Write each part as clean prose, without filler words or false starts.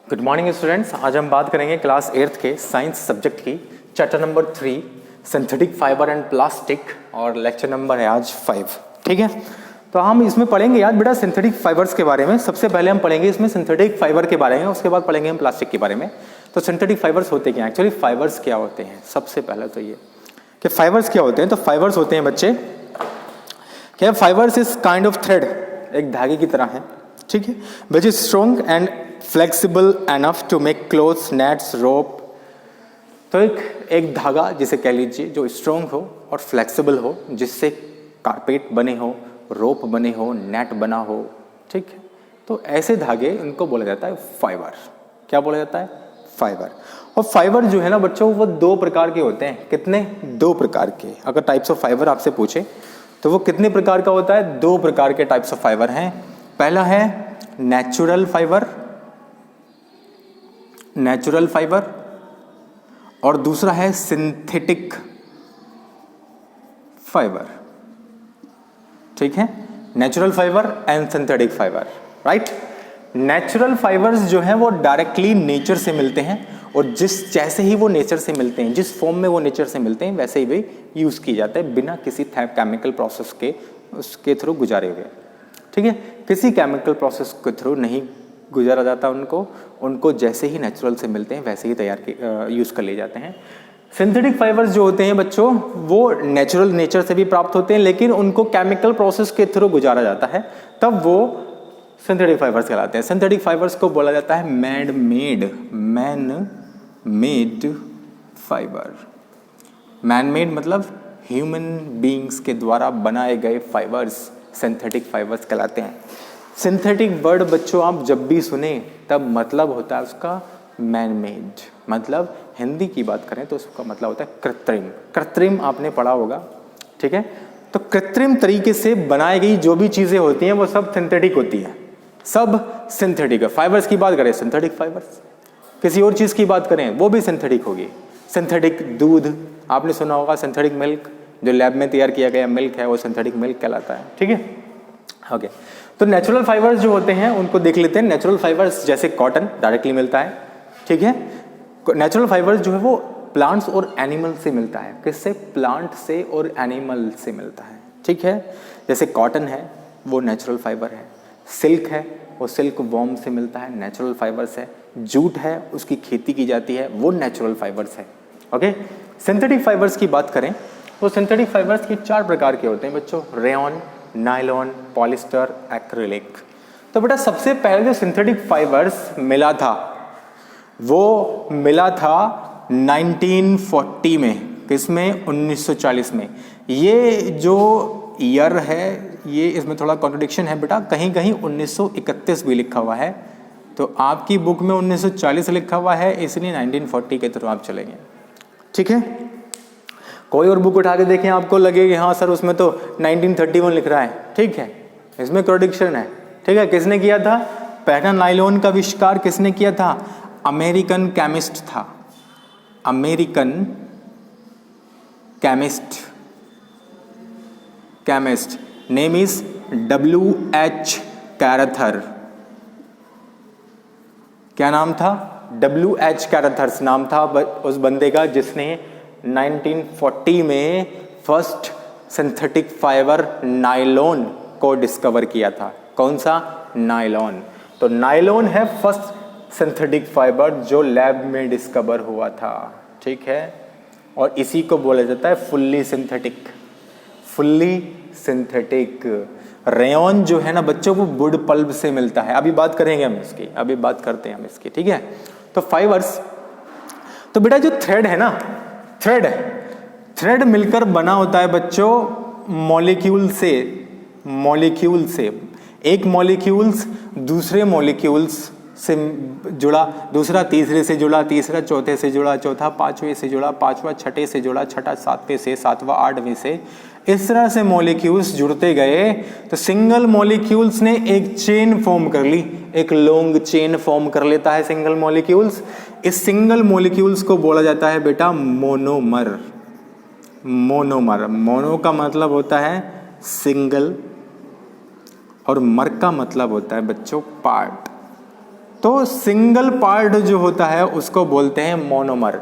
Good morning students. आज हम बात करेंगे क्लास 8th के साइंस सब्जेक्ट की chapter number 3 synthetic fibre and plastic और लेक्चर नंबर है आज 5। ठीक है, तो हम इसमें पढ़ेंगे यार बेटा सिंथेटिक फाइबर्स के बारे में। सबसे पहले हम पढ़ेंगे इसमें सिंथेटिक फाइबर के बारे में, उसके बाद पढ़ेंगे हम प्लास्टिक के बारे में। तो सिंथेटिक फाइबर्स होते क्या, एक्चुअली फाइबर्स क्या होते हैं। सबसे पहले तो ये कि फाइबर्स क्या होते हैं। तो फाइबर्स होते हैं बच्चे क्या, fibres is kind of thread, एक धागे की तरह है, ठीक है, which is strong and flexible enough to make clothes, nets, rope. तो एक धागा जिसे कह लीजिए जो स्ट्रॉन्ग हो और फ्लेक्सिबल हो, जिससे कारपेट बने हो, रोप बने हो, नेट बना हो, ठीक है। तो ऐसे धागे इनको बोला जाता है फाइबर। क्या बोला जाता है? फाइबर। और फाइबर जो है ना बच्चों, वो दो प्रकार के होते हैं। कितने? दो प्रकार के। अगर टाइप्स ऑफ फाइबर आपसे पूछे तो वो कितने प्रकार का होता है? दो प्रकार के टाइप्स ऑफ फाइबर हैं। पहला है नेचुरल फाइबर, नेचुरल फाइबर, और दूसरा है सिंथेटिक फाइबर। ठीक है, natural fibre and synthetic fibre, right. Natural fibres जो हैं वो डायरेक्टली नेचर से मिलते हैं, और जैसे ही वो नेचर से मिलते हैं, जिस फॉर्म में वो नेचर से मिलते हैं, वैसे ही वे यूज किए जाते हैं बिना किसी केमिकल प्रोसेस के उसके थ्रू गुजारे हुए। ठीक है, किसी केमिकल प्रोसेस के थ्रू नहीं गुजारा जाता उनको जैसे ही नेचुरल से मिलते हैं वैसे ही यूज कर लिए जाते हैं। सिंथेटिक फाइबर्स जो होते हैं बच्चों, वो नेचुरल नेचर से भी प्राप्त होते हैं, लेकिन उनको केमिकल प्रोसेस के थ्रू गुजारा जाता है, तब वो सिंथेटिक फाइबर्स कहलाते हैं। सिंथेटिक फाइबर्स को बोला जाता है man made fibre. Man made मतलब ह्यूमन बीइंग्स के द्वारा बनाए गए फाइबर्स सिंथेटिक फाइबर्स कहलाते हैं। सिंथेटिक वर्ड बच्चों आप जब भी सुने तब मतलब होता है उसका मैन मेड, मतलब हिंदी की बात करें तो उसका मतलब होता है कृत्रिम। कृत्रिम आपने पढ़ा होगा, ठीक है। तो कृत्रिम तरीके से बनाई गई जो भी चीजें होती हैं वो सब सिंथेटिक होती हैं, सब सिंथेटिक है। फाइबर्स की बात करें सिंथेटिक फाइबर्स, किसी और चीज की बात करें वो भी सिंथेटिक होगी। सिंथेटिक दूध आपने सुना होगा, सिंथेटिक मिल्क, जो लैब में तैयार किया गया मिल्क है वो सिंथेटिक मिल्क कहलाता है। ठीक है, ओके। तो नेचुरल फाइबर्स जो होते हैं उनको देख लेते हैं। नेचुरल फाइबर्स जैसे कॉटन डायरेक्टली मिलता है, ठीक है। नेचुरल फाइबर्स जो है वो प्लांट्स और एनिमल से मिलता है। किससे? प्लांट से और एनिमल से मिलता है, ठीक है। जैसे कॉटन है वो नेचुरल फाइबर है, सिल्क है वो सिल्क वॉर्म से मिलता है, नेचुरल फाइबर्स है। जूट है उसकी खेती की जाती है, वो नेचुरल फाइबर्स है, ओके। सिंथेटिक फाइबर्स की बात करें तो सिंथेटिक फाइबर्स की 4 प्रकार के होते हैं बच्चों, रेयॉन, नायलॉन, पॉलिस्टर, एक्रिलिक। तो बेटा सबसे पहले जो सिंथेटिक फाइबर्स मिला था वो मिला था 1940 में। किसमें? 1940 में। ये जो ईयर है ये इसमें थोड़ा कॉन्ट्रडिक्शन है बेटा, कहीं कहीं 1931 भी लिखा हुआ है, तो आपकी बुक में 1940 लिखा हुआ है, इसलिए 1940 के थ्रू आप चलेंगे, ठीक है। कोई और बुक उठा के देखें आपको लगेगा हाँ सर उसमें तो 1931 लिख रहा है, ठीक है, इसमें कॉन्ट्रडिक्शन है, ठीक है। किसने किया था? पहला नायलॉन का आविष्कार किसने किया था? अमेरिकन केमिस्ट था, American chemist name is W.H. कैरेथर। क्या नाम था? W.H. कैरेथर्स नाम था उस बंदे का जिसने 1940 में फर्स्ट सिंथेटिक फाइबर नायलॉन को डिस्कवर किया था। कौन सा? नायलॉन। तो नायलॉन है फर्स्ट सिंथेटिक फाइबर जो लैब में डिस्कवर हुआ था, ठीक है। और इसी को बोला जाता है fully synthetic. Fully synthetic. Rayon जो है ना बच्चों वो वुड पल्प से मिलता है, अभी बात करेंगे हम इसकी, अभी बात करते हैं हम इसकी, ठीक है। तो फाइबर्स, तो बेटा जो थ्रेड है ना, थ्रेड मिलकर बना होता है बच्चों मॉलिक्यूल से। एक मॉलिक्यूल्स दूसरे मॉलिक्यूल्स से जुड़ा, दूसरा तीसरे से जुड़ा, तीसरा चौथे से जुड़ा, चौथा पांचवें से जुड़ा, पांचवा छठे से जुड़ा, छठा सातवें से, सातवां आठवें से, इस तरह से मॉलिक्यूल्स जुड़ते गए तो सिंगल मॉलिक्यूल्स ने एक चेन फॉर्म कर ली, एक लॉन्ग चेन फॉर्म कर लेता है सिंगल मॉलिक्यूल्स। इस सिंगल मॉलिक्यूल्स को बोला जाता है बेटा मोनोमर। मोनो का मतलब होता है सिंगल और मर का मतलब होता है बच्चों पार्ट। तो सिंगल पार्ट जो होता है उसको बोलते हैं मोनोमर,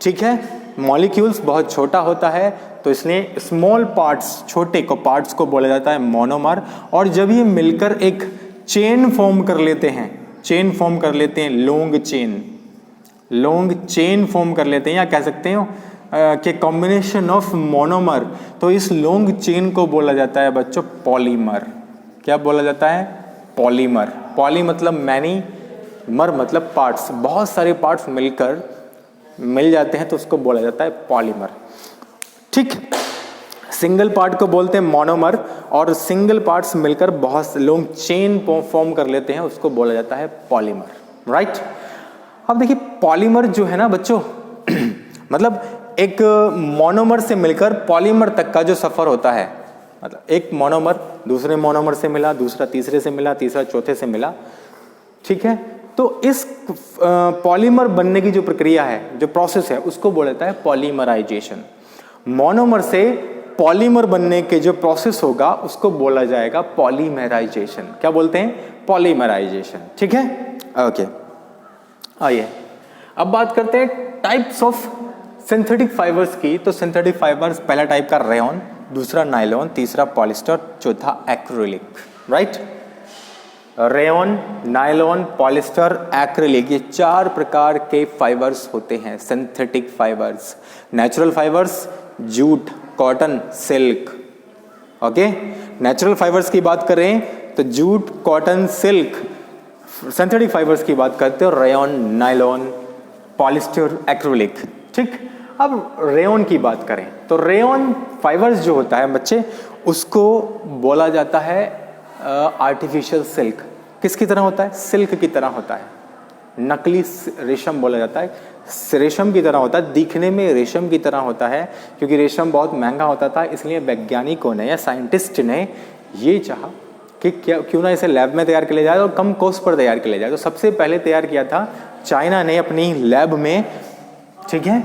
ठीक है। मॉलिक्यूल्स बहुत छोटा होता है तो इसलिए स्मॉल पार्ट्स, छोटे को पार्ट्स को बोला जाता है मोनोमर। और जब ये मिलकर एक चेन फॉर्म कर लेते हैं, चेन फॉर्म कर लेते हैं, लॉन्ग चेन फॉर्म कर लेते हैं, या कह सकते हो कि कॉम्बिनेशन ऑफ मोनोमर, तो इस लॉन्ग चेन को बोला जाता है बच्चों पॉलीमर। क्या बोला जाता है? पॉलीमर। पॉली मतलब मैनी, मर मतलब पार्ट्स, बहुत सारे पार्ट्स मिलकर मिल जाते हैं तो उसको बोला जाता है पॉलीमर, ठीक। सिंगल पार्ट को बोलते हैं मोनोमर, और सिंगल पार्ट्स मिलकर बहुत लॉन्ग चेन फॉर्म कर लेते हैं उसको बोला जाता है पॉलीमर, राइट। अब देखिए पॉलीमर जो है ना बच्चों मतलब एक मोनोमर से मिलकर पॉलीमर तक का जो सफर होता है, मतलब एक मोनोमर दूसरे मोनोमर से मिला, दूसरा तीसरे से मिला, तीसरा चौथे से मिला, ठीक है। तो इस पॉलीमर बनने की जो प्रक्रिया है, जो प्रोसेस है, उसको बोला जाता है पॉलीमराइजेशन। मोनोमर से पॉलीमर बनने के जो प्रोसेस होगा उसको बोला जाएगा पॉलीमराइजेशन। क्या बोलते हैं? पॉलीमराइजेशन, ठीक है, ओके। आइए अब बात करते हैं टाइप्स ऑफ सिंथेटिक फाइबर्स की। तो सिंथेटिक फाइबर्स, पहला टाइप का रेयॉन, दूसरा नायलॉन, तीसरा पॉलिस्टर, चौथा acrylic, right. Rayon, nylon, polyester, acrylic, ये 4 प्रकार के फाइबर्स होते हैं synthetic fibres. Natural fibres jute, cotton, silk, okay. Natural fibres की बात करें तो jute, cotton, silk. Synthetic fibres की बात करते हो रेयॉन, नायलॉन, पॉलिस्टर, एक्रिलिक, ठीक। अब रेयॉन की बात करें तो रेयॉन फाइबर्स जो होता है बच्चे, उसको बोला जाता है आर्टिफिशियल सिल्क। किसकी तरह होता है? सिल्क की तरह होता है, नकली रेशम बोला जाता है। रेशम की तरह होता है, दिखने में रेशम की तरह होता है, क्योंकि रेशम बहुत महंगा होता था, इसलिए वैज्ञानिकों ने या साइंटिस्ट ने ये चाहा कि क्यों ना इसे लैब में तैयार किया जाए और कम कॉस्ट पर तैयार किया जाए। तो सबसे पहले तैयार किया था चाइना ने अपनी लैब में, ठीक है,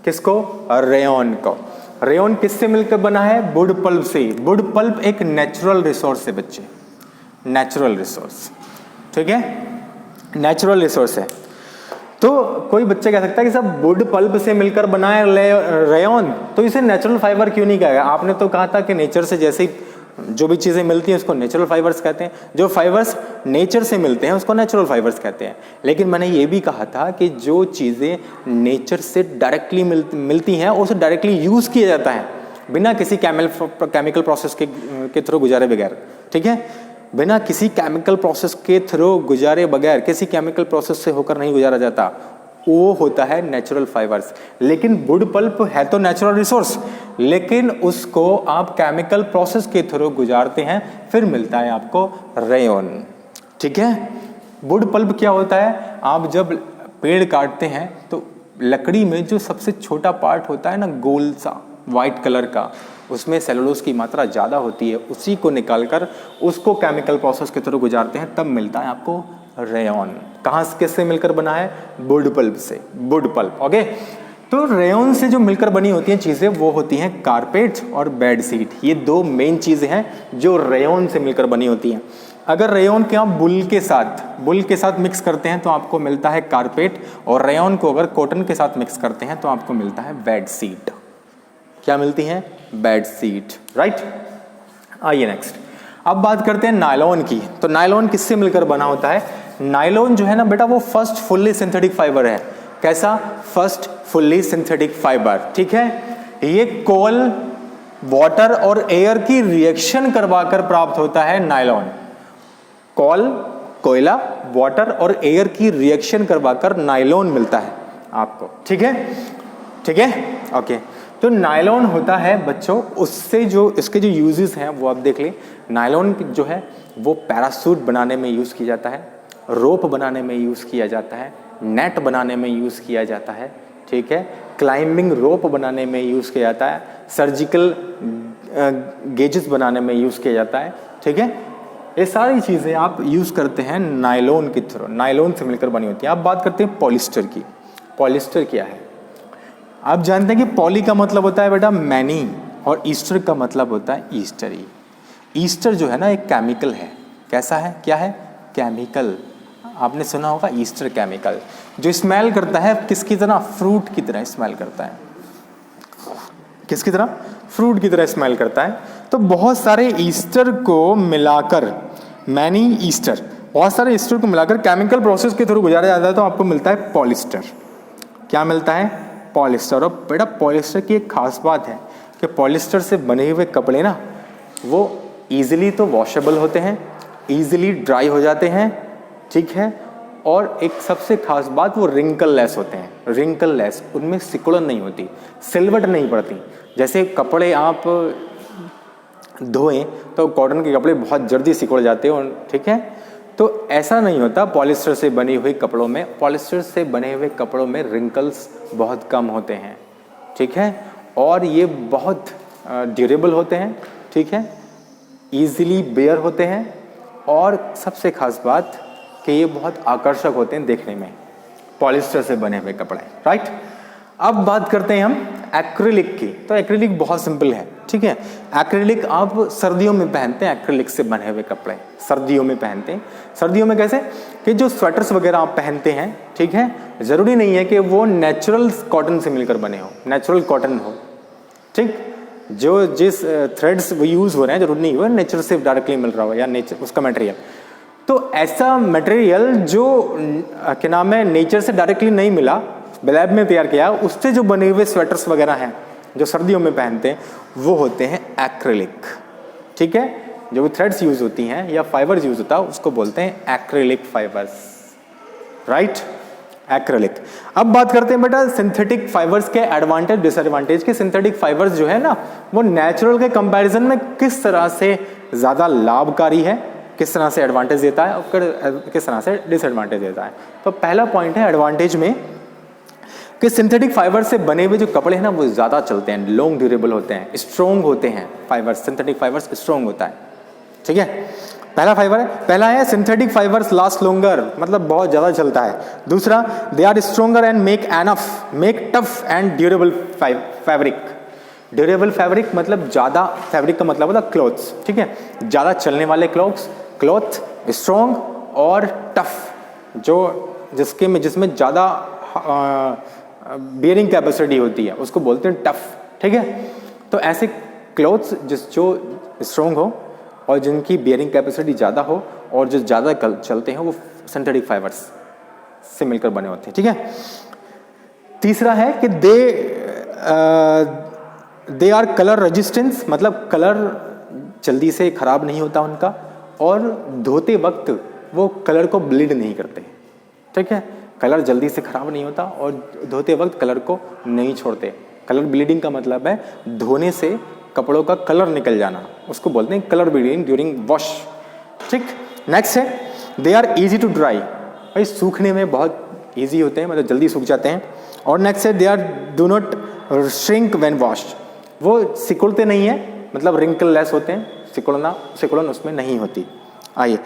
किसको? रेयॉन को। रेयॉन किससे मिलकर बना है? वुड पल्प से। वुड पल्प एक नेचुरल रिसोर्स है बच्चे, नेचुरल रिसोर्स, ठीक है, नेचुरल रिसोर्स है। तो कोई बच्चा कह सकता है कि सब वुड पल्प से मिलकर बना है रेयॉन, तो इसे नेचुरल फाइबर क्यों नहीं कहेगा? आपने तो कहा था कि नेचर से जैसे ही जो भी चीज़ें मिलती हैं उसको नेचुरल फाइबर्स कहते हैं, जो फाइबर्स नेचर से मिलते हैं उसको नेचुरल फाइबर्स कहते हैं। लेकिन मैंने ये भी कहा था कि जो चीज़ें नेचर से डायरेक्टली मिलती हैं उसे डायरेक्टली यूज़ किया जाता है बिना किसी केमिकल प्रोसेस के थ्रू गुजारे बगैर, ठीक है, बिना किसी केमिकल प्रोसेस के थ्रू गुजारे बगैर, किसी केमिकल प्रोसेस से होकर नहीं गुजारा जाता, वो होता है नेचुरल फाइबर्स। लेकिन वुड पल्प है तो नेचुरल रिसोर्स, लेकिन उसको आप केमिकल प्रोसेस के थ्रू गुजारते हैं, फिर मिलता है आपको रेयॉन, ठीक है। वुड पल्प क्या होता है? आप जब पेड़ काटते हैं तो लकड़ी में जो सबसे छोटा पार्ट होता है ना, गोल सा वाइट कलर का, उसमें सेलुलोज की मात्रा ज़्यादा होती है, उसी को निकालकर उसको केमिकल प्रोसेस के थ्रू गुजारते हैं, तब मिलता है आपको रेयॉन। कहाँ से, किससे मिलकर बना है? वुड पल्प से, वुड पल्प, ओके। तो रेयॉन से जो मिलकर बनी होती हैं चीज़ें वो होती हैं कारपेट और बेड शीट। ये 2 मेन चीज़ें हैं जो रेयॉन से मिलकर बनी होती हैं। अगर रेयॉन के आप बुल के साथ मिक्स करते हैं तो आपको मिलता है कारपेट, और रेयॉन को अगर कॉटन के साथ मिक्स करते हैं तो आपको मिलता है बेड शीट। क्या मिलती है? Bed sheet, right. आइए नेक्स्ट, अब बात करते हैं नायलॉन की। तो नायलॉन किससे मिलकर बना होता है? नायलॉन जो है ना बेटा, वो फर्स्ट फुल्ली सिंथेटिक फाइबर है। कैसा? फर्स्ट फुल्ली सिंथेटिक फाइबर, ठीक है। ये कोल, वाटर और एयर की रिएक्शन करवाकर प्राप्त होता है नायलॉन। कोल, कोयला, वाटर और एयर की रिएक्शन करवाकर नायलॉन मिलता है आपको, ठीक है, ठीक है, ओके। तो नायलॉन होता है बच्चों, उससे जो इसके जो यूजेस हैं वो आप देख लें। नायलॉन जो है वो पैरासूट बनाने में यूज़ किया जाता है, रोप बनाने में यूज़ किया जाता है, नेट बनाने में यूज़ किया जाता है, ठीक है, क्लाइंबिंग रोप बनाने में यूज़ किया जाता है, सर्जिकल गेजेस बनाने में यूज़ किया जाता है, ठीक है। ये सारी चीज़ें आप यूज़ करते हैं नायलॉन के थ्रू, नायलॉन से मिलकर बनी होती है। आप बात करते हैं पॉलिस्टर की। पॉलिस्टर क्या है? आप जानते हैं कि पॉली का मतलब होता है बेटा मैनी, और ईस्टर का मतलब होता है ईस्टरी। ईस्टर जो है ना एक केमिकल है। कैसा है? क्या है? केमिकल। आपने सुना होगा ईस्टर केमिकल, जो स्मेल करता है किसकी तरह, फ्रूट की तरह स्मेल करता है। किसकी तरह, फ्रूट की तरह स्मेल करता है। तो बहुत सारे ईस्टर को मिलाकर, मैनी ईस्टर, बहुत सारे ईस्टर को मिलाकर केमिकल प्रोसेस के थ्रू गुजारा जाता है, तो आपको मिलता है पॉलिस्टर। क्या मिलता है, पॉलिस्टर। और बेटा पॉलिस्टर की एक खास बात है कि पॉलिस्टर से बने हुए कपड़े ना वो ईजिली तो वॉशेबल होते हैं, ईजिली ड्राई हो जाते हैं, ठीक है, और एक सबसे खास बात वो रिंकल लेस होते हैं, रिंकल लेस, उनमें सिकुड़न नहीं होती, सिलवट नहीं पड़ती। जैसे कपड़े आप धोएं तो कॉटन के कपड़े बहुत जल्दी सिकुड़ जाते हैं, ठीक है, तो ऐसा नहीं होता पॉलिस्टर से बनी हुई कपड़ों में। पॉलिस्टर से बने हुए कपड़ों में रिंकल्स बहुत कम होते हैं, ठीक है, और ये बहुत ड्यूरेबल होते हैं, ठीक है, ईजिली बेयर होते हैं, और सबसे खास बात कि ये बहुत आकर्षक होते हैं देखने में, पॉलिस्टर से बने हुए कपड़े, राइट। अब बात करते हैं हम एक्रिलिक की। तो एक्रिलिक बहुत सिंपल है, ठीक है। एक्रिलिक आप सर्दियों में पहनते हैं, एक्रिलिक से बने हुए कपड़े सर्दियों में पहनते हैं। सर्दियों में कैसे, कि जो स्वेटर्स वगैरह आप पहनते हैं, ठीक है, ज़रूरी नहीं है कि वो नेचुरल कॉटन से मिलकर बने हो, नेचुरल कॉटन हो, ठीक, जो जिस थ्रेड्स वो यूज़ हो रहे हैं जरूरी नहीं हो नेचर से डायरेक्टली मिल रहा हो या नेचर उसका मटेरियल। तो ऐसा मटेरियल जो क्या नाम है नेचर से डायरेक्टली नहीं मिला, लैब में तैयार किया, उससे जो बने हुए स्वेटर्स वगैरह हैं जो सर्दियों में पहनते हैं वो होते हैं एक्रिलिक, ठीक है। जो थ्रेड्स यूज होती हैं या फाइबर्स यूज होता है उसको बोलते हैं एक्रिलिक फाइबर्स, राइट, एक्रिलिक। अब बात करते हैं बेटा सिंथेटिक फाइबर्स के एडवांटेज डिसएडवांटेज के। सिंथेटिक फाइबर्स जो है ना वो नेचुरल के कंपैरिजन में किस तरह से ज़्यादा लाभकारी है, किस तरह से एडवांटेज देता है और किस तरह से डिसएडवांटेज देता है। तो पहला पॉइंट है एडवांटेज में कि सिंथेटिक फाइबर से बने हुए जो कपड़े हैं ना वो ज़्यादा चलते हैं, लॉन्ग ड्यूरेबल होते हैं, स्ट्रॉन्ग होते हैं फाइबर्स, सिंथेटिक फाइबर्स स्ट्रॉन्ग होता है, ठीक है। पहला है सिंथेटिक फाइबर्स लास्ट लॉन्गर, मतलब बहुत ज़्यादा चलता है। दूसरा, they are stronger and make tough and durable fabric. Durable fabric मतलब ज़्यादा, फैब्रिक का मतलब होता है क्लॉथ्स, ठीक है, ज़्यादा चलने वाले क्लॉथ स्ट्रॉन्ग और टफ, जिसमें ज़्यादा बियरिंग कैपेसिटी होती है उसको बोलते हैं टफ, ठीक है। तो ऐसे क्लॉथ्स जो स्ट्रॉन्ग हो और जिनकी बियरिंग कैपेसिटी ज़्यादा हो और जो ज़्यादा चलते हैं वो सिंथेटिक फाइबर्स से मिलकर बने होते हैं, ठीक है। तीसरा है कि दे आर कलर रेजिस्टेंस, मतलब कलर जल्दी से खराब नहीं होता उनका, और धोते वक्त वो कलर को ब्लीड नहीं करते, ठीक है। कलर जल्दी से खराब नहीं होता और धोते वक्त कलर को नहीं छोड़ते। कलर ब्लीडिंग का मतलब है धोने से कपड़ों का कलर निकल जाना, उसको बोलते हैं कलर ब्लीडिंग ड्यूरिंग वॉश, ठीक। नेक्स्ट है they are easy to dry, भाई सूखने में बहुत इजी होते हैं, मतलब जल्दी सूख जाते हैं। और नेक्स्ट है they are do not shrink when washed, वो सिकुड़ते नहीं है, मतलब रिंकल लेस होते हैं, सिकुड़न उसमें नहीं होती। आइए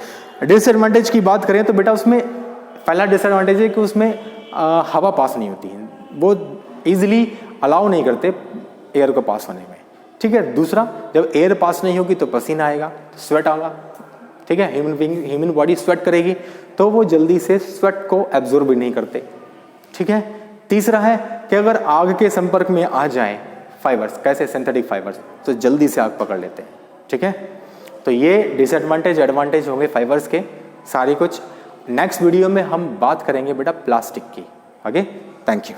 डिसएडवांटेज की बात करें तो बेटा उसमें पहला डिसएडवांटेज है कि उसमें हवा पास नहीं होती है, वो ईजिली अलाउ नहीं करते एयर को पास होने में, ठीक है। दूसरा, जब एयर पास नहीं होगी तो पसीना आएगा, स्वेट आएगा, ठीक है, ह्यूमन बॉडी स्वेट करेगी तो वो जल्दी से स्वेट को एब्जॉर्ब भी नहीं करते, ठीक है। तीसरा है कि अगर आग के संपर्क में आ जाए फाइबर्स, कैसे सिंथेटिक फाइबर्स, तो जल्दी से आग पकड़ लेते हैं, ठीक है। तो ये डिसएडवांटेज एडवांटेज होंगे फाइबर्स के सारी कुछ। नेक्स्ट वीडियो में हम बात करेंगे बेटा प्लास्टिक की। Okay, thank you.